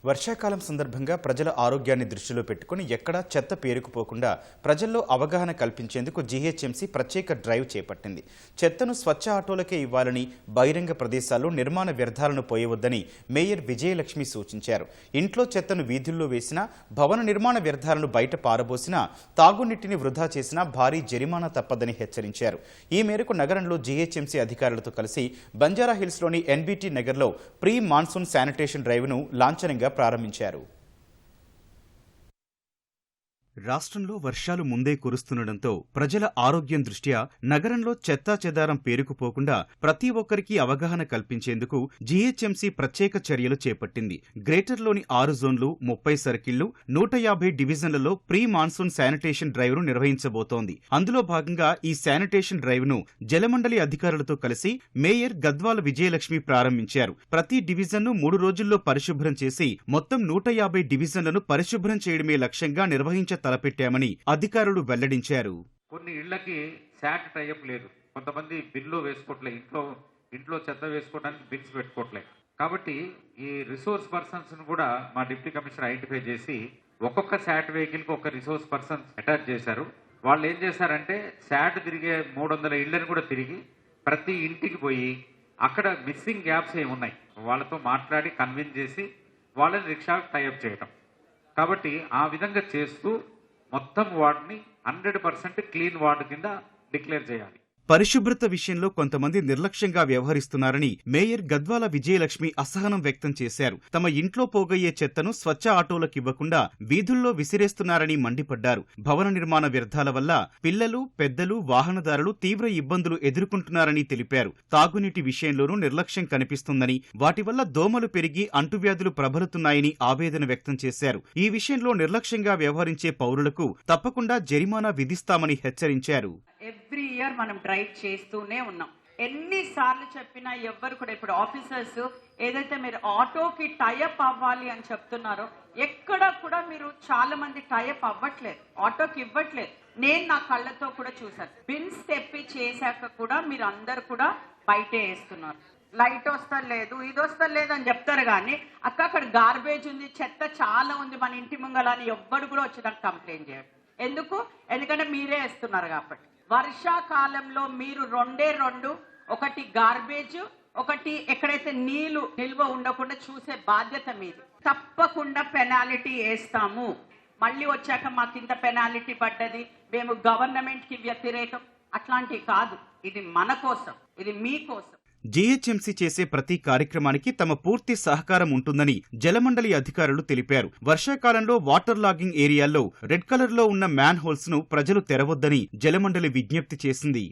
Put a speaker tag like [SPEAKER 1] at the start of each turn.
[SPEAKER 1] వర్షాకాలం సందర్భంగా ప్రజల ఆరోగ్యాన్ని దృష్టిలో పెట్టుకుని ఎక్కడా చెత్త పేరుకుపోకుండా ప్రజల్లో అవగాహన కల్పించేందుకు జీహెచ్ఎంసీ ప్రత్యేక డ్రైవ్ చేపట్టింది. చెత్తను స్వచ్ఛ ఆటోలకే ఇవ్వాలని, బహిరంగ ప్రదేశాల్లో నిర్మాణ వ్యర్థాలను పోయవద్దని మేయర్ విజయలక్ష్మి సూచించారు. ఇంట్లో చెత్తను వీధుల్లో వేసినా, భవన నిర్మాణ వ్యర్థాలను బయట పారబోసినా, తాగునీటిని వృధా చేసినా భారీ జరిమానా తప్పదని హెచ్చరించారు. ఈ మేరకు నగరంలో జీహెచ్ఎంసీ అధికారులతో కలిసి బంజారాహిల్స్లోని ఎన్బీటీ నగర్లో ప్రీ మాన్సూన్ శానిటేషన్ డ్రైవ్ను లాంఛనంగా ప్రారంభించారు. రాష్ట్రంలో వర్షాలు ముందే కురుస్తుండటంతో ప్రజల ఆరోగ్యం దృష్ట్యా నగరంలో చెత్తా చెదారం పేరుకుపోకుండా ప్రతి ఒక్కరికి అవగాహన కల్పించేందుకు జీహెచ్ఎంసీ ప్రత్యేక చర్యలు చేపట్టింది. గ్రేటర్లోని 6 జోన్లు, 30 సర్కిళ్లు, 150 డివిజన్లలో ప్రీ మాన్సూన్ శానిటేషన్ డ్రైవ్ను నిర్వహించబోతోంది. అందులో భాగంగా ఈ శానిటేషన్ డ్రైవ్ను జలమండలి అధికారులతో కలిసి మేయర్ గద్వాల విజయలక్ష్మి ప్రారంభించారు. ప్రతి డివిజన్ను 3 రోజుల్లో పరిశుభ్రం చేసి మొత్తం 150 డివిజన్లను పరిశుభ్రం చేయడమే లక్ష్యంగా నిర్వహించ తలపెట్టామని అధికారులు వెల్లడించారు.
[SPEAKER 2] కొన్ని ఇళ్లకి శాట్ టైప్ లేదు, కొంతమంది బిల్లు వేసుకోవట్లే, ఇంట్లో చెత్త వేసుకోవడానికి బిల్స్ పెట్టుకోవట్లే. కాబట్టి ఈ రిసోర్స్ పర్సన్స్ కూడా మా డిప్యూటీ కమిషనర్ ఐడెంటిఫై చేసి ఒక్కొక్క శాట్ వెహికల్ కి ఒక రిసోర్స్ పర్సన్స్ అటాచ్ చేశారు. వాళ్ళు ఏం చేశారంటే శాట్ తిరిగే 300 ఇళ్లను కూడా తిరిగి ప్రతి ఇంటికి పోయి అక్కడ మిస్సింగ్ గ్యాప్స్ ఏమున్నాయి వాళ్ళతో మాట్లాడి కన్విన్స్ చేసి వాళ్ళని రిక్షాకు టైఅప్ చేయడం. కాబట్టి ఆ విధంగా చేస్తూ మొత్తం వార్డుని 100% క్లీన్ వార్డు కింద డిక్లేర్ చేయాలి.
[SPEAKER 1] పరిశుభ్రత విషయంలో కొంతమంది నిర్లక్ష్యంగా వ్యవహరిస్తున్నారని మేయర్ గద్వాల విజయలక్ష్మి అసహనం వ్యక్తం చేశారు. తమ ఇంట్లో పోగయ్యే చెత్తను స్వచ్ఛ ఆటోలకు ఇవ్వకుండా వీధుల్లో విసిరేస్తున్నారని మండిపడ్డారు. భవన నిర్మాణ వ్యర్థాల వల్ల పిల్లలు, పెద్దలు, వాహనదారులు తీవ్ర ఇబ్బందులు ఎదుర్కొంటున్నారని తెలిపారు. తాగునీటి విషయంలోనూ నిర్లక్ష్యం కనిపిస్తుందని, వాటి వల్ల దోమలు పెరిగి అంటువ్యాధులు ప్రబలుతున్నాయని ఆవేదన వ్యక్తం చేశారు. ఈ విషయంలో నిర్లక్ష్యంగా వ్యవహరించే పౌరులకు తప్పకుండా జరిమానా విధిస్తామని హెచ్చరించారు.
[SPEAKER 3] ఎవ్రీ ఇయర్ మనం డ్రైవ్ చేస్తూనే ఉన్నాం. ఎన్నిసార్లు చెప్పినా ఎవ్వరు కూడా, ఇప్పుడు ఆఫీసర్స్ ఏదైతే మీరు ఆటోకి టైఅప్ అవ్వాలి అని చెప్తున్నారో ఎక్కడ కూడా మీరు చాలా మంది టైఅప్ అవ్వట్లేదు, ఆటోకి ఇవ్వట్లేదు. నేను నా కళ్ళతో కూడా చూసాను. బిన్స్ తెప్పి చేశాక కూడా మీరు అందరు కూడా బయటే వేస్తున్నారు. లైట్ వస్తలేదు, ఇది వస్తలేదు అని చెప్తారు కానీ అక్కడ గార్బేజ్ ఉంది, చెత్త చాలా ఉంది మన ఇంటి ముంగల అని ఎవ్వరు కూడా వచ్చి నాకు కంప్లైంట్ చేయడు. ఎందుకంటే మీరే వేస్తున్నారు కాబట్టి. వర్షాకాలంలో మీరు 2 ఒకటి గార్బేజ్, ఒకటి ఎక్కడైతే నీళ్లు నిల్వ ఉండకుండా చూసే బాధ్యత మీది. తప్పకుండా పెనాల్టీ వేస్తాము. మళ్ళీ వచ్చాక మాకు ఇంత పెనాల్టీ పడ్డది, మేము గవర్నమెంట్ కి వ్యతిరేకం, అట్లాంటివి కాదు. ఇది మన కోసం, ఇది మీకోసం.
[SPEAKER 1] జీహెచ్ఎంసీ చేసే ప్రతి కార్యక్రమానికి తమ పూర్తి సహకారం ఉంటుందని జలమండలి అధికారులు తెలిపారు. వర్షాకాలంలో వాటర్ లాగింగ్ ఏరియాల్లో రెడ్ కలర్ లో ఉన్న మ్యాన్ హోల్స్ ను ప్రజలు తెరవొద్దని జలమండలి విజ్ఞప్తి చేసింది.